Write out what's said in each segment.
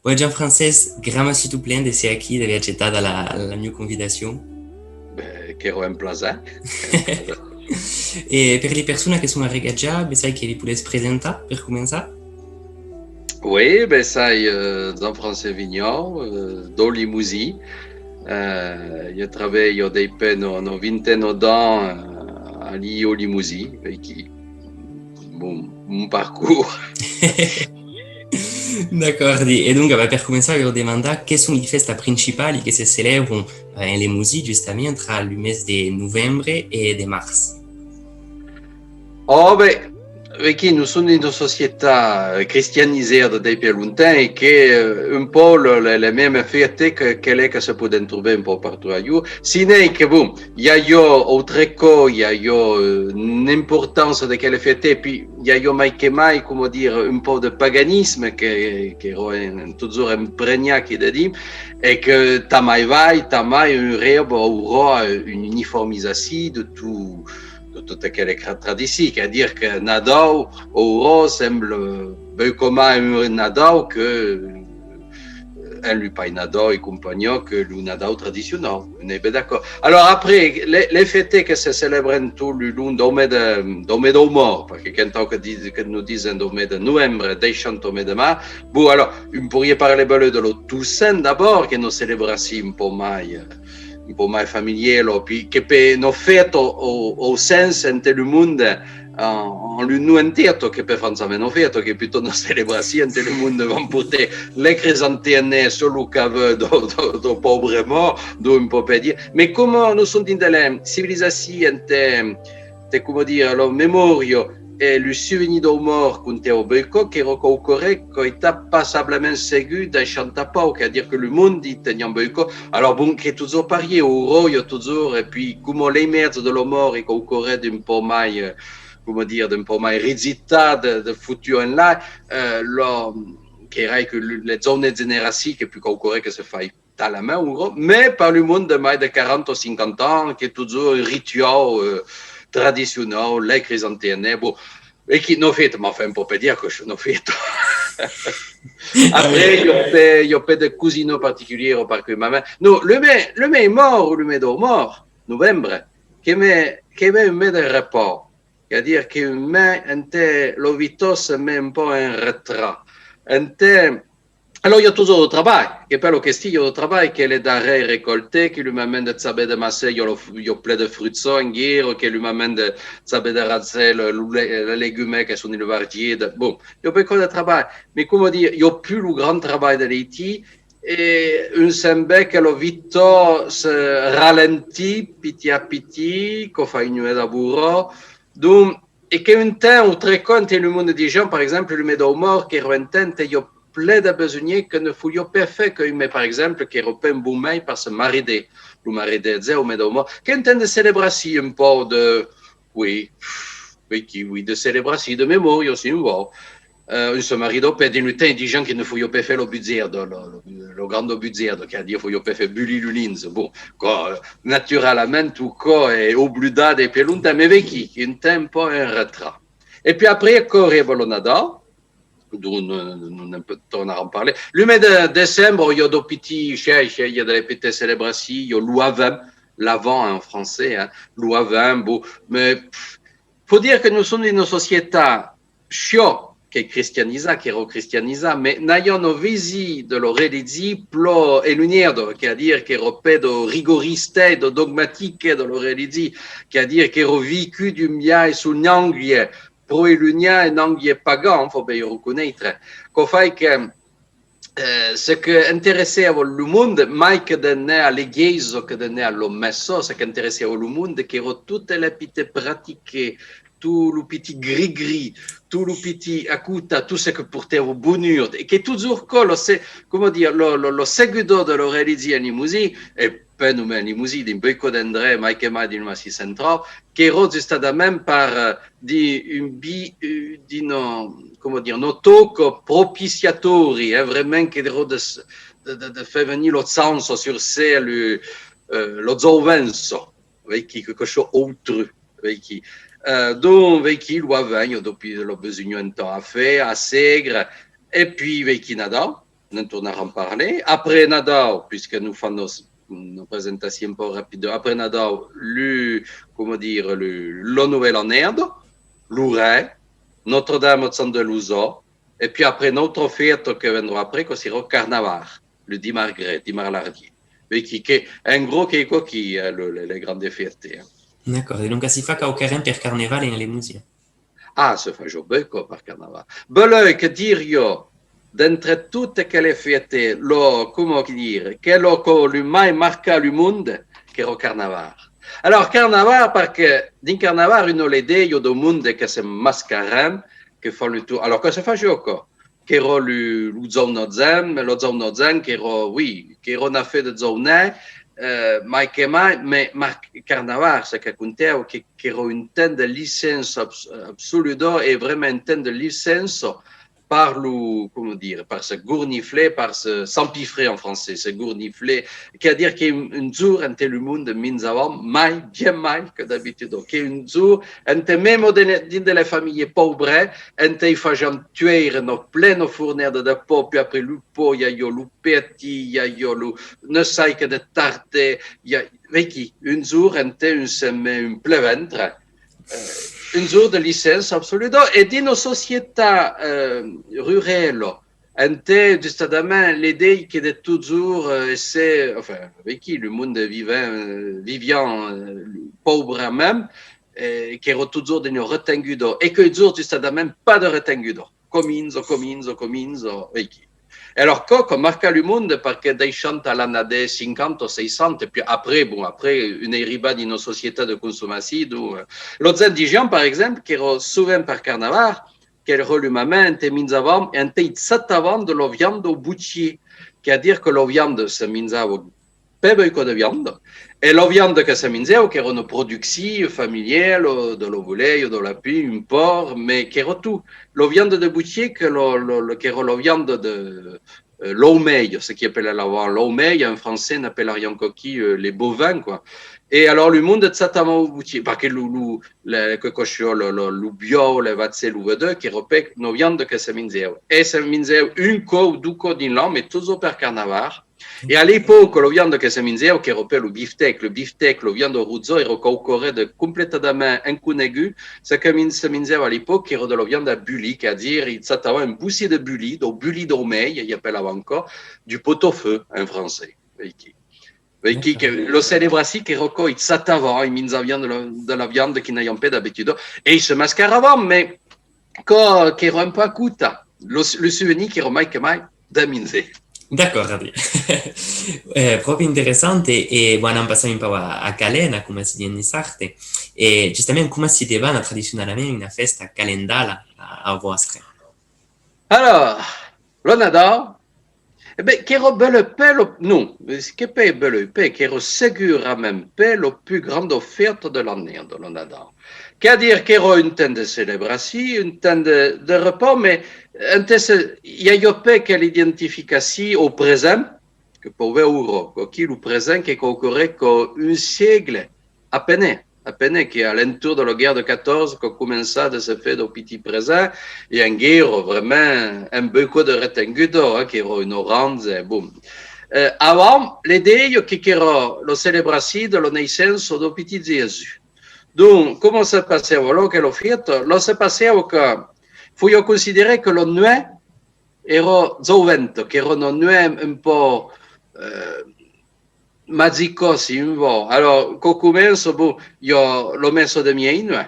Oggi in francese, gramerci tu plende sei a chi devi accettare la mia convidazione. Beh, che ero un plaisir. È un plaisir. E per le persone che sono arreggiate, sai che vi potete presentare per cominciare? Oui, ben sai, Jean-François Vignon, do Limousin. Io io dei pe no vingtaine d'anni ali au Limousin, et qui, mon parcours. D'accordo, e dunque per cominciare vi domandare che sono le feste principali che si celebrano in Limousin giustamente tra il mese di novembre e di marzo. Oh, ben, perché nous sommes in una società cristianizzata da più lontano e che un po' le mie fette che si può trovare un po' partout ailleurs. Sinon che, bon, il y a io altre cose, il y a io l'importanza di quelle fette, e poi il y a io mai che mai, come dire, un po' di paganismo che è toujours impregnato da dire, e che t'as mai un rêve aura une uniformisation de tout de toutes quelle traditie, c'est-à-dire que Nadal, Ouro semble beaucoup un Nadal que un lui pas Nadal et compagnon que le Nadal traditionnel. On est bien d'accord. Alors après, les fêtes que se célèbrent tout le long du mois de mort, parce que quand que nous disons du mois de novembre, déchant au mois de mars, bon alors, on pourrait parler de le Toussaint d'abord, que nous célébrons un po' mai familiare, che per non fatto o senso in il mondo non intero che per Francia non fatto che piuttosto non celebrazione in il mondo van portare le crisantene solo che do povere mo do un po' per dire ma come non sono in delle civilizzazioni te come dire lo memorio et le souvenir de mort qu'on était au boycott qui recouvrait qui était passablement ségu d'un chantapau, c'est-à-dire que le monde dit tenant boycott. Alors bon, qui est toujours parié au roi, toujours, et puis comme les merdes de la mort et qu'on courait d'un peu mai, comment dire, d'un peu mai résultat de futur en là, qui est que les zones génération qui puis qu'on courait que se fait à la main, mais par le monde de mai de 40 ou 50 ans, qui est toujours un rituel traditionnel, les chrysanthèmes, bon, et qui n'ont fait, mais enfin, on peut dire que je n'ai fait. Après, il y a pas de cousino particulier parce que maman. Non, le mai est mort ou le mai d'or mort, novembre, qui met un mai de repos. C'est-à-dire que mai, le vitos met un peu un retrait. Alors, il y a toujours le travail, che per lo che stia il travail, che le darei récolté, che lui m'amène de saber de masser, il y a plein de fruits en guerre, che lui m'amène de saber de raser les légumes qui sont dans le vardier. Bon, il y a beaucoup de travail. Mais comment dire, il y a plus le grand travail de l'Haïti, et un semble que le vito se ralentit petit à petit, qu'on fait une laburo. Donc, et qu'un temps, au très compte, le monde des gens, par exemple, le médo mort, qui est un temps, il y a plein de besoins que ne faut pas faire que mais par exemple qui repère un bon mail par ce maride le maride zé au médomo qu'un temps de célébration un peu de oui oui de célébration de mémoire aussi un peu ce maride per di temps des gens qui ne faut pas faire le budget le grand budget c'est-à-dire faut pas faire bully lulins bon quoi naturellement tout quoi est obluda des pelunta mais avec qui un tempo un retrait et puis après corre volonada d'où nous en avons parlé. Le mois de décembre, il y a des petits, il y a des petites célébrations, il y a l'Ouavin, l'avant en français, hein, l'Ouavin, bon, mais faut dire que nous sommes dans une société chiot, qui est christianisée, qui est re-christianisée, mais n'ayant nos visi de la religion plus éloignée, c'est-à-dire qui est de rigoriste, de dogmatique de la religion, c'est-à-dire qui est vécu du mia et sous n'anglier, pro-éloigné et n'anglier pagan, il faut bien reconnaître, qu'on fait que ce qui intéressait le monde, mai que de à l'église que de à l'homme, ce qui intéressait le monde, qui era toutes les petites pratiques, tout le petit gris-gris, tout le petit akuta, tout ce que portait au bonheur, et qui toujours c'est, comment dire, le seguidor de la religion limousin, et pas nous en limousin, d'un peu d'André, mai que mai d'une massif central, qui era justament par come dire, no tocco propiciatori, vraiment che de faire venir lo senso sur sé, lo zolvenso, vecchi che cosa altro, vecchi. Donc, vecchi lo avegno, dopo lo bisogno un temps à faire, à segre, et puis vecchi nada. nous tournons parler. Après Nadal, puisque nous faisons nos présentations un peu rapides, après Nadal, le Nouvelle-Année, l'Ouray, Notre-Dame de San de Luso, et puis après notre fête qui viendra après, que sera Carnaval, le 10 Margret, 10 Marlardier. Mais qui est un gros qui a les grandes fêtes. Hein. D'accord, et donc si fa qualquun per carnaval in Lemusia. Ah, se fa jo becco per Carnaval. Bello che dir io, d'entre tutte quelle fête, come dire, che lo mai marca il mondo, che era Carnaval. Alors, Carnaval, perché in Carnaval uno le idee do mondo che si mascaram, che fanno il tour. Alors, cosa fa gioco? Che era lo zona zen, che era, oui, che era una fede zona, mai che mai, ma Carnaval, c'est che conteo che era un temps de licence absoluto e vraiment un temps de licence par par ce gourniflé, par ce s'empiffrer en français, ce gourniflé, qui a dire qu'il y a un jour entre le monde min avant, bien mai que d'habitude, qu'il y a un jour entre même dans les familles pauvres, entre ils font tuer nos pleines fournières de peau, puis après le pot, il y a le petit, il y a le ne sais que de tarte, il y a, qui, un jour entre un pleventre, un jour de licence absolue. Et dans nos sociétés rurales, justement, l'idée qui est toujours, c'est, enfin, avec qui le monde vivant pauvre même, qui est toujours dans nos retengudo, et que toujours, justement, pas de retengudo. Cominzo, avec qui. Alors, comme marca le monde, parce que des chants à l'année 50 ou 60, et puis après, une arrivée dans nos sociétés de consommation, l'autre indigène, par exemple, qui est souvent par carnaval, qui est le maman, un mis avant, et un sept avant de la viande au boutier, qui a dire que la viande se mise au peu de viande, et la viande que se mise qui est une production familiale, de l'ovulé, de la pie, un porc, mais qui est tout. La viande de boutier, qui est la viande de l'aumeil, ce qui appelle l'aumeil, en français, on appelle rien coquille les bovins, quoi. Et alors, le monde de Satama au boutier, parce que le bio, le vaccin, le vedeux, qui repèque nos viandes que se mise. Et se mise une co ou deux co d'une langue, mais toujours per carnaval. Et à l'époque, la viande que se mangeait, qui repère le beefsteak, la viande ruzzo, era de complètement inconnu, ce que se mangeait à l'époque, era de la viande à bulli, c'est-à-dire, il s'attendait un boussi de bulli, donc bulli d'omeil, il appelle encore, du pot-au-feu, en français. Le célébration qui recueille, il s'attendait, il mangeait de la viande qui n'a pas d'habitude, et il se mascaravait, mais qui era un peu à coûta. Le souvenir qui era mai d'aminzer. D'accordo, Adri. Proprio interessante e buona passare un po' a Calena, come si dice in sarte, e giustamente come si deve tradizionalmente una festa calendala a vostra. Alors, le Nadal, eh bien, qui est belle non, qui est belle qui est seguramente la plus grande offerte de l'année de le Nadal. C'est-à-dire qu'il y a une temps de célébration, une temps de repas, mais il y a pas que l'identification au présent, que pour voir qui le présent qui est concurrent qu'un siècle à peine, qui est à l'entour de la guerre de 14, qui a commencé à se faire au petit présent, et une guerre vraiment un beaucoup de retengudo, qui era une orange, boum. Avant, l'idée qui era la célébration de la naissance du petit Jésus. Donc, comment ça passait? Alors que l'offerte, là, c'est passé que, faut y considérer que la nuit era giovente, che era una nuit un po' magico, si on veut. Alors, quand commence, io l'ho messo de miei nuit,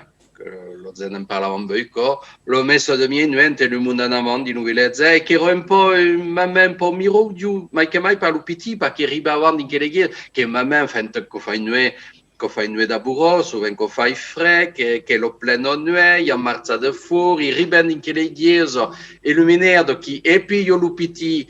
lo zio ne parlava un po', l'ho messo de miei nuit, le mondo in avanti, in villezza, che era un po' mirodio, ma che mai per lo petit, perché arriva avanti in quelle chiese, che mamma fa une nuit, qu'on fa une nuit d'amoureux, souvent qu'on fa frais, che lo pleno nuit, il y a marza de four, il riben in quelle chiese, illuminaire, qui, et puis io lo petit,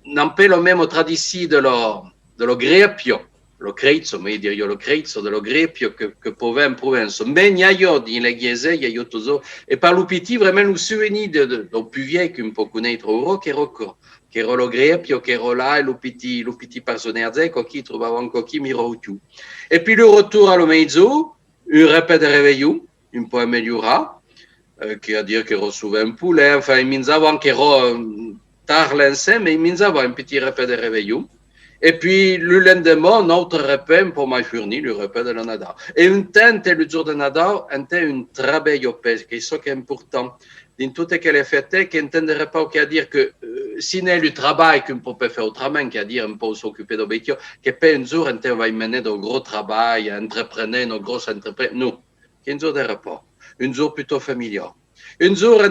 non pas la même tradition de lo grepio, lo crezzo, mais dire io lo crezzo, de lo grepio que pouvait en province. Mais il y a dans les chiese, il y a toujours, et par lo petit, vraiment le souvenir de plus vieux qu'un peu connaître au che era lo grepio, che era là, e lo petit personaggio, qui trovava encore qui mirò più. Et puis le retour à lo mezzo, un repas de réveillon, un peu amélioré, qui a dire qu'il era souvent un poulet, enfin, il minzava che era tard l'insieme, mais il avons un petit repas de réveillon. Et puis, le lendemain, notre repas pour m'a fourni le repas de la Nadal. Et un temps, le jour de Nadal, c'était un travail au pays, qui est ce qui est important. Dans tout ce qu'elle est fait, qui n'entenderait pas qu'à dire que si n'est le travail qu'on peut faire autrement, qu'à dire un peu s'occuper de bêtises, que pas un jour, on va mener de gros travail, entrepreneur, nos grosses entreprises. Non, un jour de repas. Un jour plutôt familial. Un jour,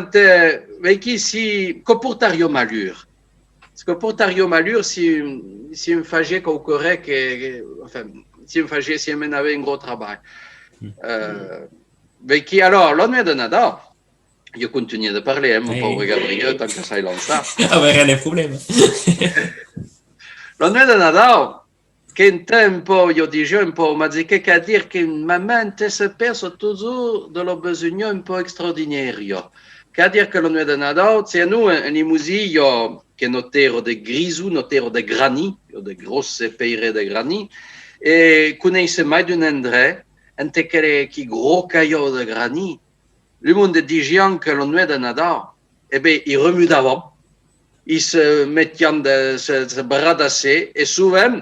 mais qui si, comportario malure. Parce que comportario malure, si on faisait qu'au correct, enfin, si on faisait, si on avait un gros travail. Mais qui, alors, l'année de Nadal, je continue de parler, mon pauvre Gabriel, tant que ça est lancé. Ah, ben, rien de problème. L'année de Nadal, qu'un tempo, io dicevo un po', ma di che a dire che ma mente si è perso toujours de lo bisogno un po' extraordinario. Che a dire che l'année de Nadal, c'est nous, un musillo che notero de grisou, notero de grani, de grosse peire de grani, e connaisse mai d'un endroit, ante che gros caillou de grani, le monde disait que l'année de Nadal, eh bien, il remue d'avant, il se mettait se bradasser, et souvent,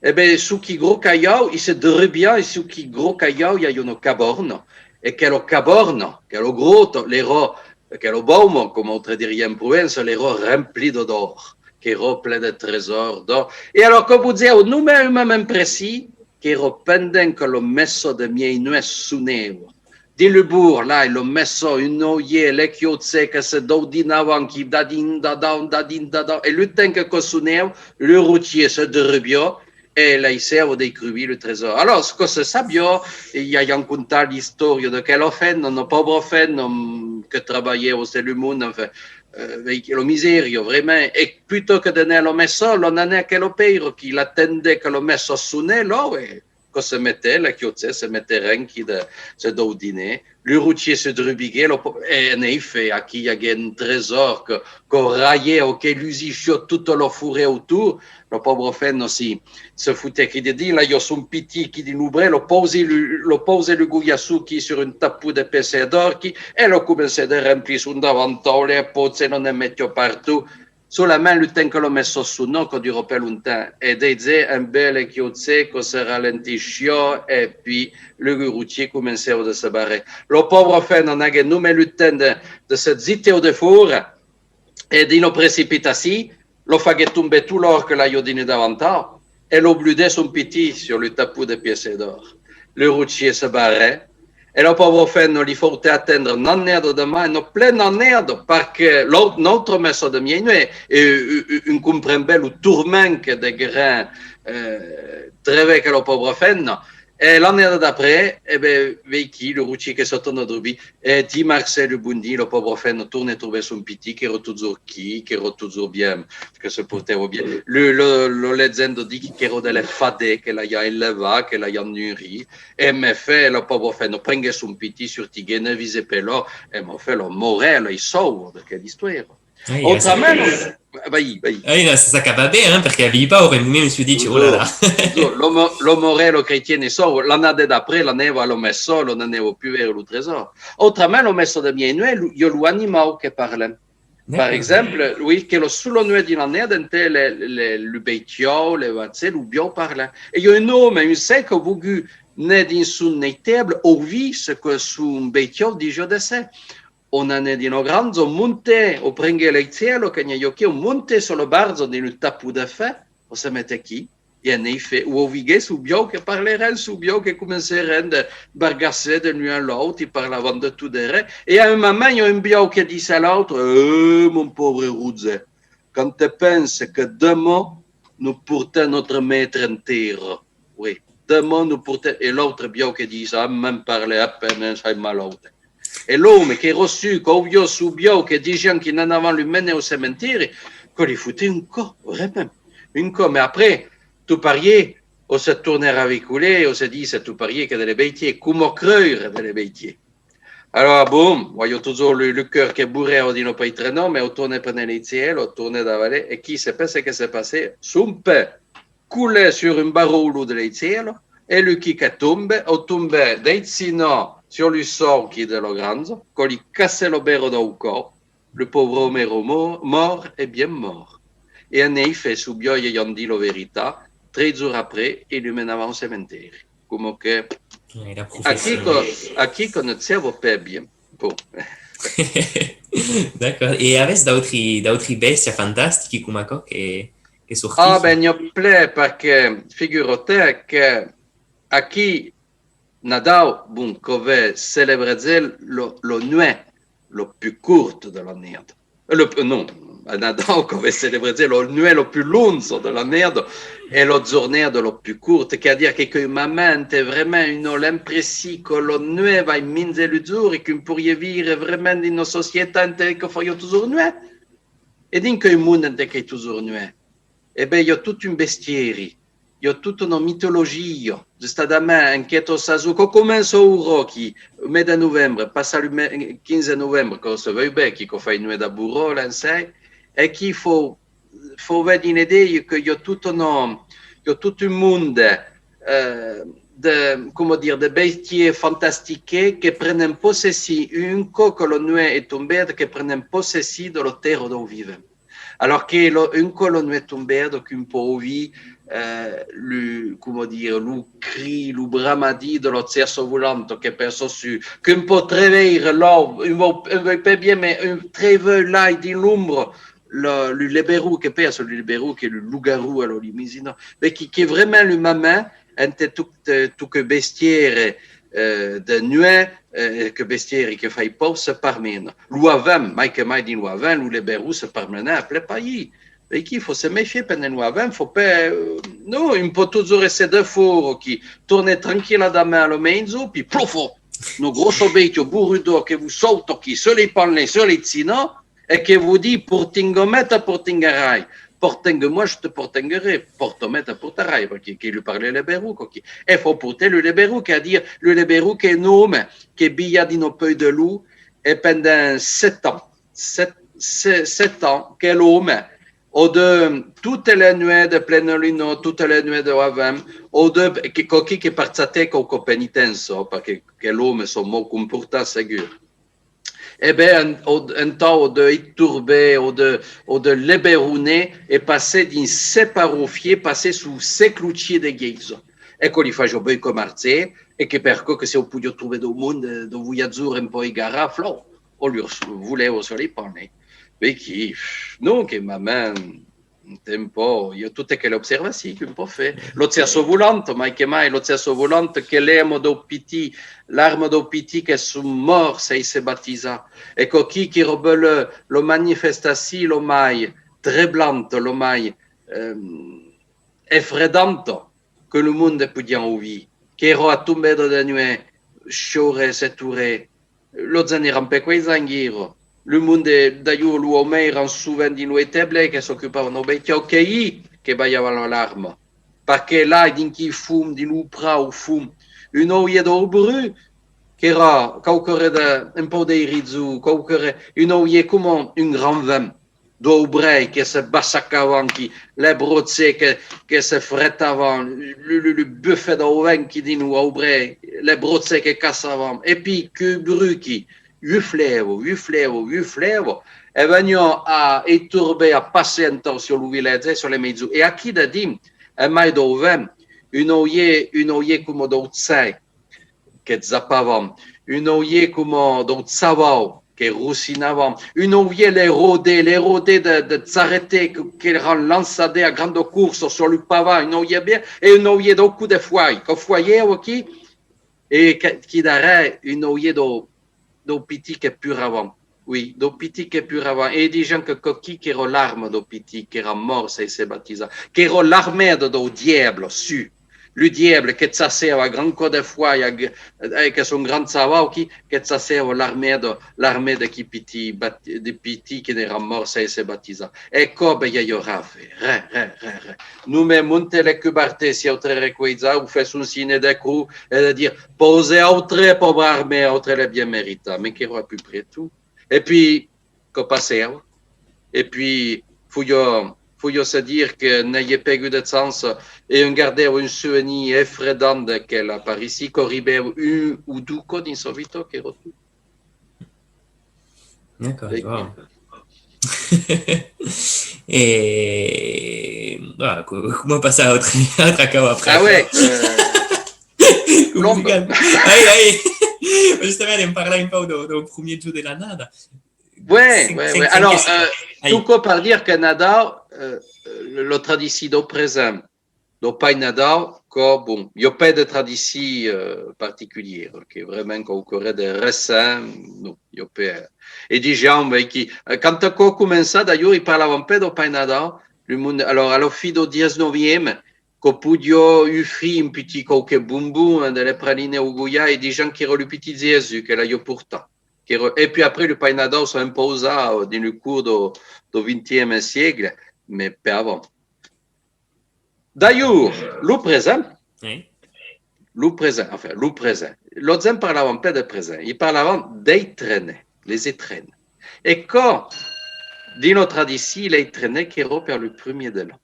eh bien, sous qui gros caillou, il se dribia, et sous qui gros caillou, il y a une caborne, et quel caborne, quel gros, les rots, quel baume, comme on dirait en Provence, les rots remplis d'or, qui rots pleins de trésors d'or. Et alors, comme vous dites, nous même précis, qui rots pendant que le messo de miei nues suneo, di le bourg, là, il a messo une oie, le chiozze, che se dodinavant, qui dadin, dadon, et le temps que suneo, le routier se dribia, e lei serve dei cruvi le trésor. Alors, ce que se sabio, il y a conté l'histoire de quel offenno, no pauvre offenno, que travaillait au le monde, enfin, lo miserio, vraiment. Et plutôt que de ne lo messo, l'on en a quel peiro qui l'attendait que lo messo sonne, là, et que se mettait, la chiozze se mettait rien qui de se dîner. Le routier se drubiguait, et en effet, à qui il y a un trésor qu'on raillait, auquel l'usichio tout le fourré autour, le pauvre fenno aussi se foutait qui dit, là, il y a son petit qui dit l'ouvrait, le posait le gouillassou qui sur une tapou de PC d'or, qui, et le commençait de remplir son davantage, les potes, et on en mettait partout. Solamente il temps che l'ho messo su, non che dura per un temps. E disait un bel chiozze che se ralentisce e puis le routier commençait à se barrer. Le pauvre fait non a non mais le temps de se zitter au défour et d'une précipitation, lo fait tomber tout l'or que la iodine davantage et l'obluait son petit sur le tapou de pièces d'or. Le routier se barrait. E le pauvre fenno li faut attendre un nerdo de main, no plein un nerdo, parce que l'autre messo de mien, un comprend le tourment que des grains treve que le pauvre fenno. Et l'année d'après, eh ben, Veiki, le routier qui s'attend à Drubi, et dit Marcel le Bundi, le pauvre fenno tourne et trouve son petit, qui est toujours qui est toujours bien, que se portait bien. Le leggendo dit qu'il est delle fade, que la y a éleva, que la y a nourri, et me fait, le pauvre fenno prende son petit sur Tigene, vise pelo, et me fait le morel, il sauve de quelle histoire. Autrement, vai. Non, ça capable hein, perché aveva ora mi si dice, oh là là. L'homme lo chrétien so, l'année d'après, l'année va lo messo, l'année va più vers le trésor. Autrement, lo messo de mie nuit, io lo animal che parla. Par exemple, lui, che lo solo nuit di l'année, dente le beitio, le vazze, lo bio parla. E io un homme, un sec, ho voulu ne din sun nei table, ho vi ce que sun beitio di jo de se. On en est di no granzo, monte, o prenge le cielo, che io che monte sul barzo di un tapu de fe, o se mette qui. E en effet, o ovighe su bio che parlerait su bio che commencerait a bargasser de l'un à l'autre, ils parlaient de tout derrière. Et à un moment, il y a un bio qui dit à l'autre, mon pauvre Rouzet, quand tu penses que demain, nous portons notre maître en terre, oui, demain nous portons, et l'autre bio qui dit ça, même parler à peine, ça est malade. Et l'homme qui est reçu, qui a vu sous bio, qui dit gens qui n'en avant lui mener au cimetière, qu'on lui foutait un corps, vraiment, un corps. Mais après, tout parier, on se tournait raviculé, on se dit, c'est tout parier que des bêtiers, comment creuser des bêtiers. Alors, bon, voyons toujours le cœur qui est bourré, on dit, non, pas y traîner, mais on tournait prendre les ciels, on tournait d'avaler, et qui sait pas ce qui s'est passé? Son père coulait sur un barreau de les ciels, et lui qui tombe, on tombait d'un sinon sur le sol qui est de la grande, qu'on lui cassait le berro dans le corps, le pauvre homme mort est bien mort. Et en effet, subito gli hanno dit la verità, 3 jours après, il lui menava un cimetière. Come che La profession. a chi conoscevo per bien. Bon. D'accord. E avessi d'autres bestie fantastiche come co che Ah ben, sortiscono? ne ho ple perché figurate che a chi Nadal, bon, cove célébrait le nuit le plus court de l'année. Non, Nadal, cove célébrait le nuit le plus long de l'année et la journée de le plus courte, c'est-à-dire que ma mente vraiment l'impression que la nuit va mincer le jour et qu'on pourrait vivre vraiment dans une société qui fait toujours nuit. Et dans un monde qui est toujours nuit. Eh bien, il y a toute une bestiaire, il y a toute une mythologie, giustamente anche Sasu, che comincia ora, au mois de novembre, passa le 15 novembre, quand se veut bien, qui fait une nuit de bourreau, là, et qu'il faut avoir une idée qu'il y a tout un monde de bestiaires fantastiques qui prennent possession, une fois que la nuit est tombée, qui prennent possession de la terre où vivent. Alors qu'une colonne est tombée, donc un peu ouvert, le cri, le bramadi de l'océan volant, que penso su, qu'un peu réveiller l'homme, un peu bien, mais un très là, dans l'ombre, le libérou, que penso le libérou, qui est le loup-garou, alors l'imagine, mais qui est vraiment le maman, entre tout que bestiaire, de nuit, que bestiaire che fai pausa parmena. Lo avem, mai che mai di lo avem, lo liberu se parmena a ple país. E qu'il faut se méfier pendant lo avem, faut pas, non, un po' toujours essayer de foro qui tourne tranquille da me allo mezzo, puis plofo, no grosso becchio burrido che vi solto chi se li parle, se li zino, e che vi di portingometa portingarai. Porteng-moi, je te portengerai. Portometa portarai, perché qui lui parlait le berou. Il faut porter le berou, qui a dire le berou qui est nomme, qui est billa di no peu de loup, et pendant 7 ans, 7 ans, que l'homme, au de toutes les nuits de pleine lune, toutes les nuits de Havem, au de qui partait au pénitenzo, parce que l'homme son mot comporta ségur. Eh bien, un temps de Iturbé ou de Liberouné est passé d'un séparofier, passé sous ses cloutiers de guise. Et qu'on y fait jouer comme artier, et que per que si on pouvait trouver au monde, de voyageurs un peu égarés, on lui voulait aussi les parler. Mais qui, non, que maman, un tempo, io tutte quelle osservazioni che un po' fa. L'océano volante, mai che mai, l'océano volante che l'arme d'OPT che sono morti se si battisa. Ecco chi robe lo manifestasi, lo mai treblante, lo mai effredante che il mondo podia vivere. Che ero a tomber de nuit, sciore, seture, lo zanera un po' quei zanghiro. Le monde d'ailleurs l'uomo era souvent di noi table che si occupavano dei occhi che bagliavano l'arma perché là din chi fum di l'upra o fum un oie d'obru che era qualcosa un po' di rizzu qualcosa un oie come un grand vin d'obrei che se bassacavano le brozze che se frettavano le buffet d'oven qui di nous obrei le brozze che cassavano e puis que bruchi Uflevo, e vengono a turbe a passare sur le village, sur le mezzo. E a chi da dim, e mai dove, un oie come d'outsai, che zappavano, un oie come d'outsavao, che russinavano, un oie le rodé de s'arrêter, che erano lanciate a grande corsa sur le pavant, un oie bien, e un oie d'un coup de foie, che foyer, qui, e chi darait un oie d'OPT che più avant. Oui, d'OPT che più avant. E dicono che era l'arme d'OPT, che era morta e si battisa, che era l'armée do diable, su. Le diable che s'asseva a gran co de foie, che sono gran savao, che s'asseva l'armée de chi PT, che era morta e si battisa. E come io raffe, re. Nume monte le cubarte, si autre requeiza, ou fes un signe de cru, et de dire, posez autre pauvre armée, autre le bien mérita, mais qui aura plus près tout. Et puis, que passeu. Et puis, faut se dire que n'ayez pas eu de sens et on gardait un souvenir effrayant qu'elle apparaît ici, qu'arrivait un ou deux codes insolites qui retournent. D'accord, wow. E come passare a cabo après Ah accord? ouais, l'ombre. Complicado. Aí, justamente em parlar um pouco do primeiro jour de la nada. Ouais, ouais, ouais. Sem Alors, question. tout Aí, quoi par dire que Nadal, le tradition do présent, do pai Nadal, que bon, il n'y a pas de tradition particulière, que vraiment qu'on aurait de récent, non, il n'y a pas. Et des gens, ben, qui, quand on a commencé, d'ailleurs, ils parlaient un peu do pai Nadal, le monde, alors, à la fin du 19e, que podia offrir un petit qualche bonbon, de la praline au Goya, et des gens qui ont le petit Jésus, que là, il y a pourtant. Et puis après, le pai Nadal s'imposa dans le cours du 20e siècle, mais pas avant. D'ailleurs, le présent, aí. le présent, enfin, le présent. L'autre ne parlait pas de présent, il parlait d'étrennes, les étrennes. Et quand, dans notre tradition, les étrennes qui repèrent le premier de l'an,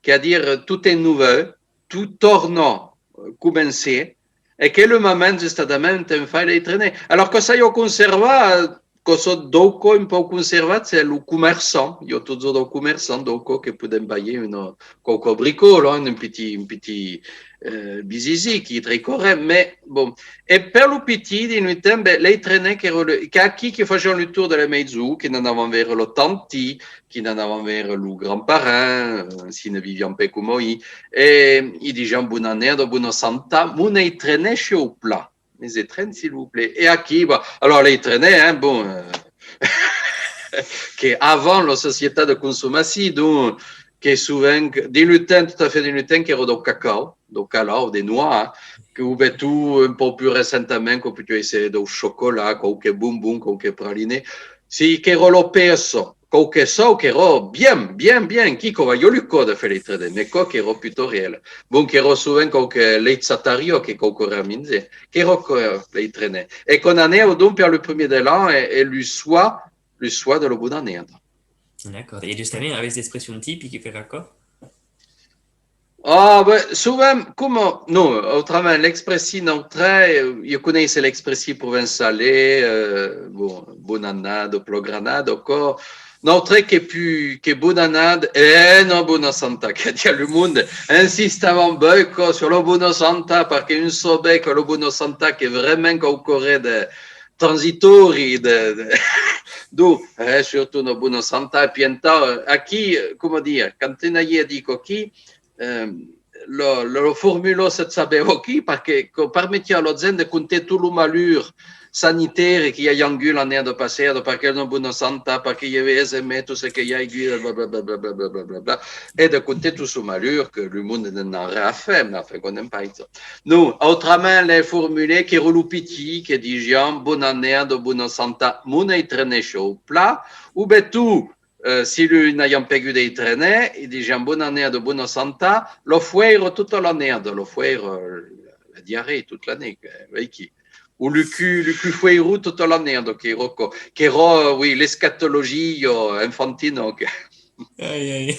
c'est-à-dire tout est nouveau, tout tournant, commencé, et que le moment justement un fait les étrennes. Alors que ça, il conserva, que ça doco un peu conservat, c'est le commerçant. Il y a toujours des commerçants, doco, qui peuvent payer une coco bricole, un petit bizizi qui est très correct, mais bon. Et per le petit, in un temps, les traînaient qui faisaient le tour de la maison, qui n'en avaient vers le tanti, qui n'en avaient vers le grand-parent, s'ils ne vivaient pas comme moi, et ils disaient bonne année, bonne santa, mon traînait chez au plat. Les traînes, s'il vous plaît. Et à qui? Bah, alors, les traînaient, hein, bon, qu'avant la société de consommation, donc, qui est souvent, des lutins, tout à fait des lutins qui ont du cacao, du calao, des noix, hein, que vous mettez tout un peu plus récemment, que vous essayer du chocolat, qualche bonbon, qualche praliné. Si, che ero lo peso, qualche so, che ero bien, qui va io le code faire les trades, mais quoi, che ero plutôt réel. Bon, che ero souvent qualche leizatario, che qualche raminze, che ero les traîner. Et qu'on en est donc, le premier de l'an, et le soir de la bonne année. D'accord. Et justement, avec des expressions typiques qui fait raccord? Ah, ben, souvent, comment, non, autrement, l'expression notre, je connais l'expression provençale, bon, bonanade, plogranade, encore, notre que bonanade, non, bona santa, che dit le monde insiste avant beaucoup sur le bona santa, parce qu'une sobe que le bona santa, qui est vraiment encore de transitori, d'où, surtout le bona santa, et puis, à qui, comment dire, quand tu n'as dit qui, lo formulo se sapevo chi perché permetteva allo azienda di contare tutto il malheur sanitaire che gli angoli hanno passato perché non buona santa perché gli aveva messo ce che gli bla bla bla bla bla bla bla bla bla e di contare tutto il malheur che il mondo non a fait mais enfin qu'on n'aime pas ça nous autrement les formulés che erano petit che dicevano buona année de buona santa mon traîné chaud plat ou ben tout si lui n'ayant pas eu des traînées, il dit j'ai une bonne année de bonne santé, le fuero toute l'année, le fuero, la diarrhée toute l'année, ou le cul fuero toute l'année, donc qui est, oui, l'eschatologie infantile. Donc. Aïe, aïe.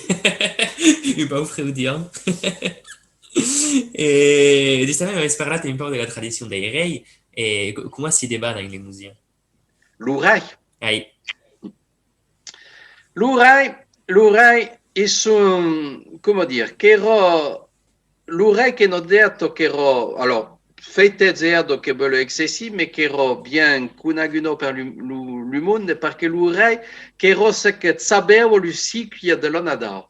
Un po' freudian. E giustamente avete parlato un po' della tradizione dei re e come si debana in musei? L'oreille. Aïe. L'oreille, ils sont, comment dire, l'oreille che non detto che ero, allora, fate zerdo che bello excessivo, ma che ero bien conaguno per il mondo, perché l'oreille che ero se che sapevo il ciclo dello Nadal.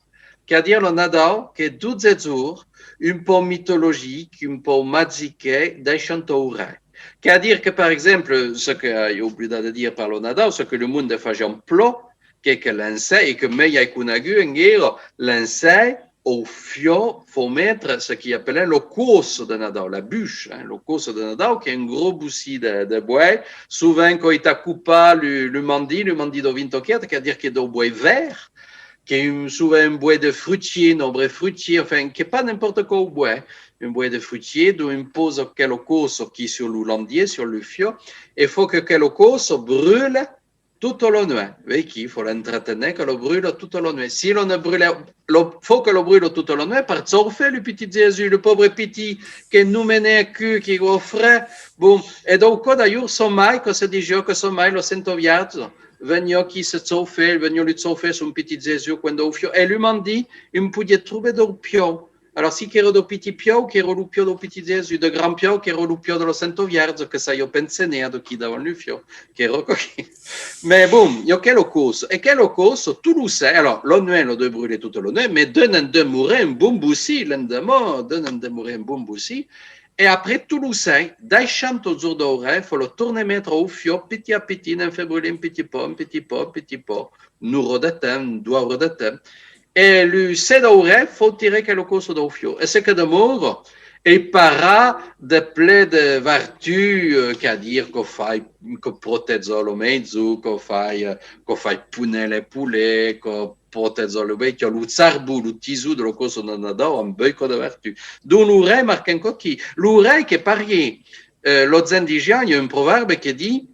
Che a dire lo Nadal, che 12 jours, un po' mythologique, un po' magique, dai chanto oreille. Che a dire que, par exemple, ce que j'ai oublié de dire par le Nadal, ce que le monde fait en plot, che l'ensei e che meglio con aggiungere l'ensei au fio faut mettre ce qu'ils appellent le course de Nadal, la bûche, hein, le course de Nadal qui est un gros boussi de bois, souvent quand il t'a coupé le mandi de 24, c'est-à-dire qu'il est de bois vert, qui est souvent un bois de fruitier, nombre fruitier, enfin, qui n'est pas n'importe quel bois, un bois de fruitier, d'où on pose quel course qui est sur le landier, sur le fio, et il faut que quel course brûle tutto la nuit. Il faut l'entretenir, que le brûle toute la nuit. Si l'on ne brûle, il faut que le brûle toute la nuit, parce qu'on fait le petit Jésus, le pauvre petit, qui nous menait à cul, qui est au frais. Bon, et donc, d'ailleurs, sommeil, que c'est des jeux que sommeil, le Saint-Viaggio, vengono chi si zoffe, vengono li zoffe su un petit Gesù quando uffio, e lui mi ha detto, il podia trovare del più. Alors, si ero do petit piau, che ero l'upio do petit Gesù, de grand piau, che ero l'upio dello Santo Vierge, che sa io pensene ad chi davano l'ufio, che ero qui. Mais bon, io che lo corso, e che lo corso, tu lo sai, alors, l'onne lo deve brûler tutto l'onne, mais donne de mourir un bon boussi, l'endemo, donne de mourir un bon boussi, et après, tu lo sai, dai chanto jours d'ore, il faut le tourner mettre au fio, petit à petit, ne fait brûler un petit peu, un petit peu, un petit peu, nous rodatem, 2 ore de temps, e lui se d'ore faut tirer quelque chose d'au fio. E c'est que d'amour, il para de ple de vertu, qu'à dire qu'on fai, qu'on protegge le mezzo, qu'on fai punire le poulet, qu'on protegge le vecchio, lo zarbu, lo tisù dello coso non adoro, un becco de vertu. D'où l'ure marque un coquille. L'ure che parier, lo zendigian, il y a un proverbe qui dit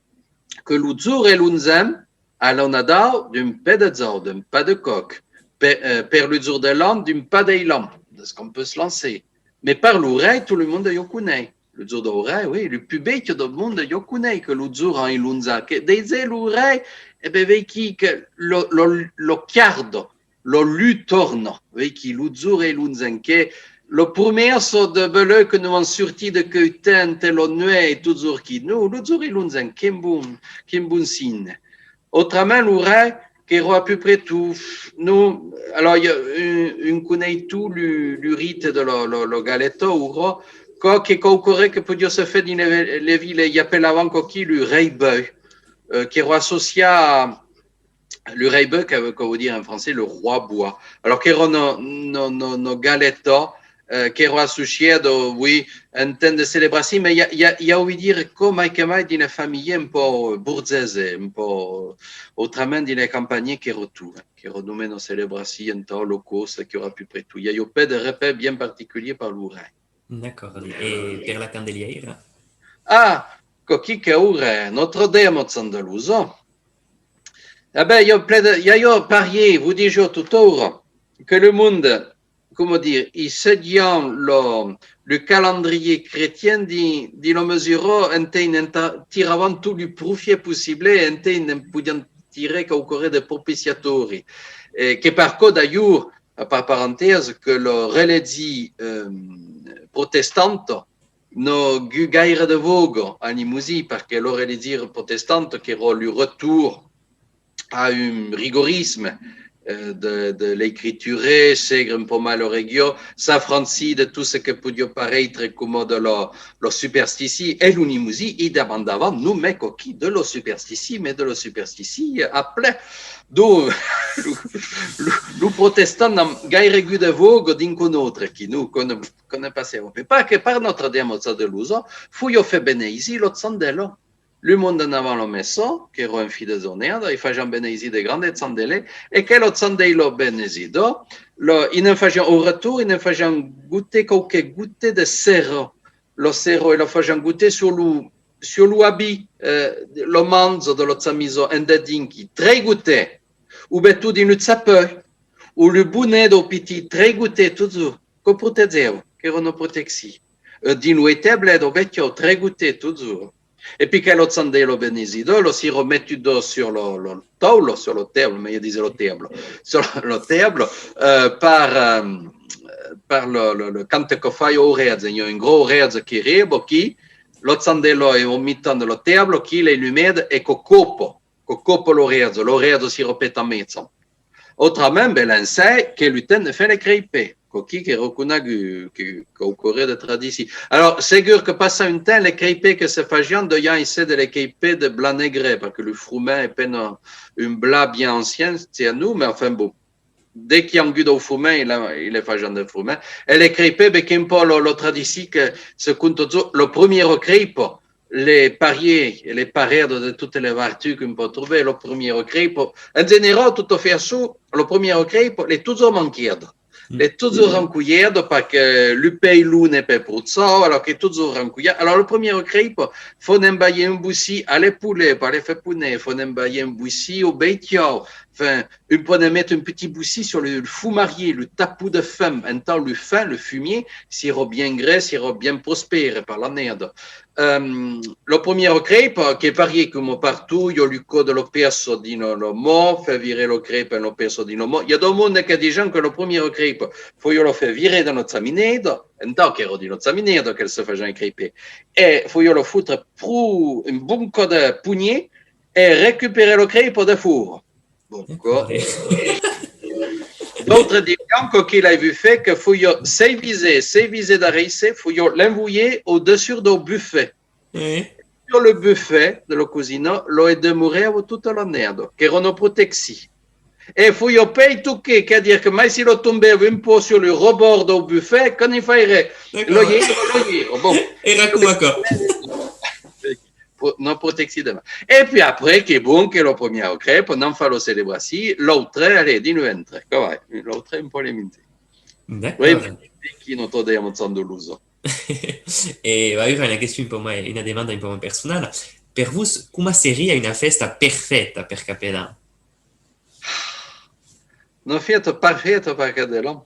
que l'uzur et l'unzem, allons adore d'un pas de zor, d'un pas de coq. Per l'usure de l'âme, d'un pas d'élan, de ce qu'on peut se lancer. Mais par l'oreille, tout le monde yo connaît. L'usure d'oreille, oui, le plus bête du monde yo connaît que l'usure en ilunza. Que des l'oreille, e ben veki que lo chiardo, lo lutorno, veki l'usure e l'unzan, que le premier saut de beleu que nous avons sorti de Keuten, lo nuet et toujours qui nous, l'usure et l'unzan, qu'un bon signe. Autrement, l'oreille, qui est à peu près tout. Nous, alors, il y a un connaît tout le rite de le galeto, ou quoi, qui est correct que peut se faire dans les villes, il y appelle avant qui le reibeu, qui est associé à le reibeu, qu'on veut dire en français, le roi bois. Alors, qui est nos galetos, che ero associato, oui, un temps de célébration, mais il y a ouï dire comme mai d'une famille un peu bourgeoise, un peu autrement d'une campagne qui retourne, qui renomme nos célébrations, un temps locaux, qui aura pu près tout. Il y a pas de repère bien particulier par l'oreille. D'accord. Et per la candelière? Ah, qui che ora, notre Dame d'Andalusa. Eh ben, il y a parié, vous dis tout autour, que le monde, comment dire, il seguant le calendrier chrétien di lo mesurò tiravant tout le profit possible e ne podiam tirer qu'au de propiciatori. Che par co d'ailleurs, par parenthèse, que le religi protestante no gu gaire de vogue a Limousin, parce que le religi protestante qui era le retour à un rigorisme de l'écriture, segre un peu mal au regio, s'affranci de tout ce que pouvait paraître comme de la superstitie, et l'unimusi, il demandava, nous, mais qui de la superstitie, mais de la superstitie, appelé. Donc, le protestant n'a gaire gu de vogue d'un qu'un autre, qui nous connaît pas. Mais pas que par notre démocratie de l'uso, fouille fait bénéici, l'autre sandello. Le monde n'avant la maison, qui era un fille de zonera, il faisait bénéici de grandes sandele, et que l'autre sandelo bénézido, il ne faisait au retour, il ne faisait goûter quelques gouttes de cerro. Le cerro, il le faisait goûter sur l'habit, le manzo de l'autre samiso, un dedinki, très goûté, ou bien tout d'une sape, ou le bonnet de petit, très goûté, toujours, que proteggevo, che erano protection. D'une table de vecchio, très goûté, toujours. Et puis, quand sandelo benesido, lo si remettudo sur le tavolo, sur le table, mais io disais le table, sur le table, par le cante che fai orezzo, il y a un gros orezzo che rebo, qui, lo sandelo è omitando lo table, qui le lumede e copo l'orezzo si ripete a mezzo. Autrement, ben, sai che l'uten fait le crêpes. Qui reconnaît qu'au Corée de tradition. Alors, c'est sûr que passant un temps, les crêpes que se faisaient, de y essayer de les crêpes de blanc négré, parce que le frument est un blanc bien ancien, c'est à nous, mais enfin bon. Dès qu'il y a un goût au frument, il est fait de frument. Et les crêpes, ben, qui est un peu la tradition que se compte le premier crêpe, les pariers et les parières de toutes les vertus qu'on peut trouver, le premier crêpe, en général, tout à fait sous, le premier crêpe, il est toujours manqué. Il est toujours rencuillado parce que le pays n'est pas pour ça, alors qu'il est toujours rencuillado. Alors, le premier crêpe, il faut emballer un boussi à les poulets, pour les faire pouner, il faut emballer un boussi au bétio, il enfin, on peut mettre un petit boussi sur le fou marié, le tapou de femme, un temps le fin, le fumier, sera bien grais, sera bien prospère par la merde. La première crêpe, qui est variée comme partout, il y a le code de lo peso di no mo, fait virer le crêpe et le peso di no mo. Il y a des monde qui a des gens que la première crêpe, faut le faire virer dans notre saminedo, un temps qu'il y a notre saminedo qu'elle se fait un crêpe. Et faut le foutre pour un bon code de pougnet et récupérer le crêpe de four. Bon, d'accord. D'autres dicono qu'il a vu fait que faut séviser d'arriver, faut l'envoyer au-dessus du buffet. Oui. Sur le buffet de la cuisine, lo è demorato tutta la nerd, che erano protetti. E fu io pay tout che a dire che mai si lo tombava un po' sur le rebord du buffet, quand il fallait lo giro. Bon. Era come quoi. Non protetti demain. Et puis après, che è buon che la première crêpe, non fa lo celebrasi, l'autre, allez, di noi entra. L'autre è un po' le minti. D'accord. Oui, qui non t'en diamo zando l'uso. E va io una question per me, una domanda un po' personale. Per voi, come seria una festa perfetta per Capelan? Una festa perfetta per Capelan?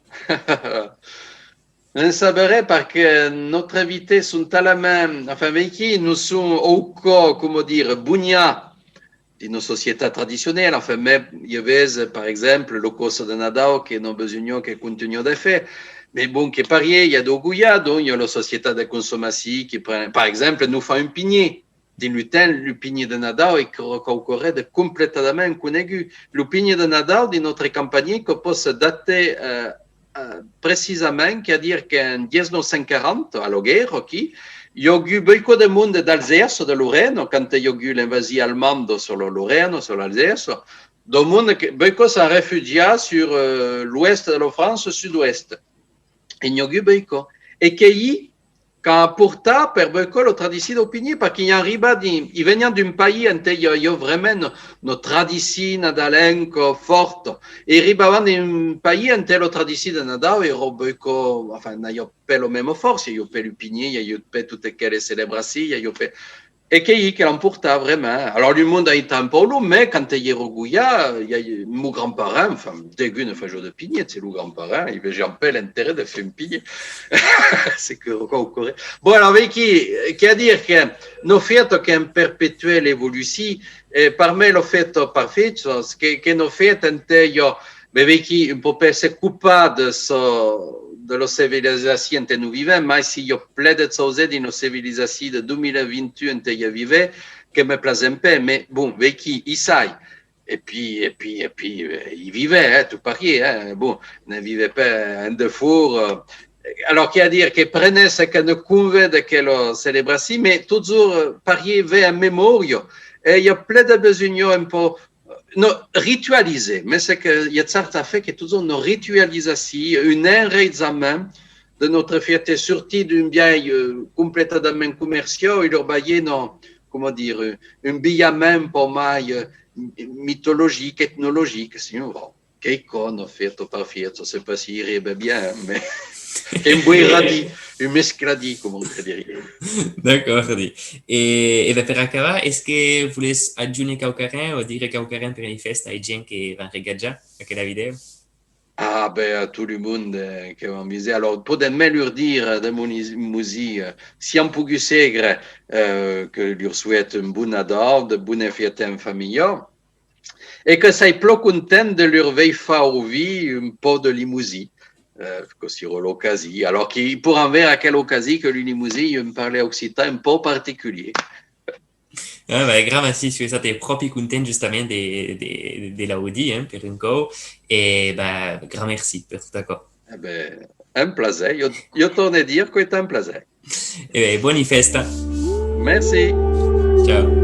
On saperait parce que notre invité sont tellement, enfin, qui nous sont au cas, comment dire, bugna de nos sociétés traditionnelles. Enfin, mais il y avait, par exemple, le cours de Nadal qui n'a besoin que continue de faire. Mais bon, qui est parié, il y a d'Oguya, donc il y a la société de consommation qui prend, par exemple, nous fait un pigné. Din lutin, le pigné de Nadal et qu'on de complètement connu. Le pigné de Nadal de notre campagne qui peut se dater précisément, c'est-à-dire qu'en 1940, à la guerre, il y a eu beaucoup de monde d'Alsace, de Lorraine, quand il y a eu l'invasion allemande sur la Lorraine, sur l'Alsace, beaucoup sont réfugiés sur l'ouest de la France, sud-ouest. Il y a eu beaucoup. Et qui, quand pourtant, per beaucoup, la tradition d'opinion, parce qu'il y a un riba, il venait d'un pays où il y a vraiment une tradition d'alenco forte. Et riba d'un pays où la tradition de Nadal est beaucoup, enfin, il n'y a pas la même force, il y a pas l'opinion, il y a pas toutes les célébrations, il y a pas. Et qui l'emporta vraiment. Alors, le monde a été un peu long, mais quand il y a Rouya, il y a mon grand-parent, enfin, dégueu ne fait jouer de pigné, c'est le grand-parent, il veut jamais l'intérêt de faire un pigné. C'est que, encore. Bon, alors, avec qui a dire que nos fêtes qui ont perpétué l'évolution, parmi les fêtes parfaites, que nos fêtes, mais avec qui on peut pas se couper de la civilisation que nous vivons, mais s'il y a plein de choses dans nos civilisations de 2021 que nous vivons, qui me plaisent un peu, mais bon, avec qui il sait. Et puis, il vivait, hein, tout pareil, hein, bon, ne vivait pas un de four. Alors, qui a dire qu'il prenait ce que nous convient de quelle célébration, mais toujours parier vers un mémoire. Et il y a plein de besoins un peu ritualisé, mais c'est qu'il y a certains faits qui est toujours une ritualisation, un réexamen de notre fierté sortie d'un bien complètement commercial et leur bailler non, comment dire, un billet même pour moi mythologique, ethnologique, sinon, qu'est-ce qu'on a fait par fête, je ne sais pas s'il irait bien, mais un bouille radis, un mescladi, comme on peut dire. D'accord. Et per acabar, est-ce que vous voulez aggiungere qualcosa o dire qualcosa per le feste ai gens che vanno regaggiare a quella vidéo? Ah, ben, à tout le monde qui va m'amuser. Alors, pour de meilleurs dire de mon musique, si on peut segre, que lui souhaite un bon Nadal, de bonnes fêtes en famille, et que ça est plus content de leur veille faire au vie un peu de limousine. Que sur l'occasion. Alors, pour en ver à quelle occasion que l'unimousine, il me parlait occitan un peu particulier. Ah, ben, grave, merci, je suis state proprio contento giustamente dell'Audi, per un co, e ben, grand merci per tutto ciò. Eh ben, un plaisir. Io torno a dire que c'est un plaisir. E buone festa. Merci. Ciao.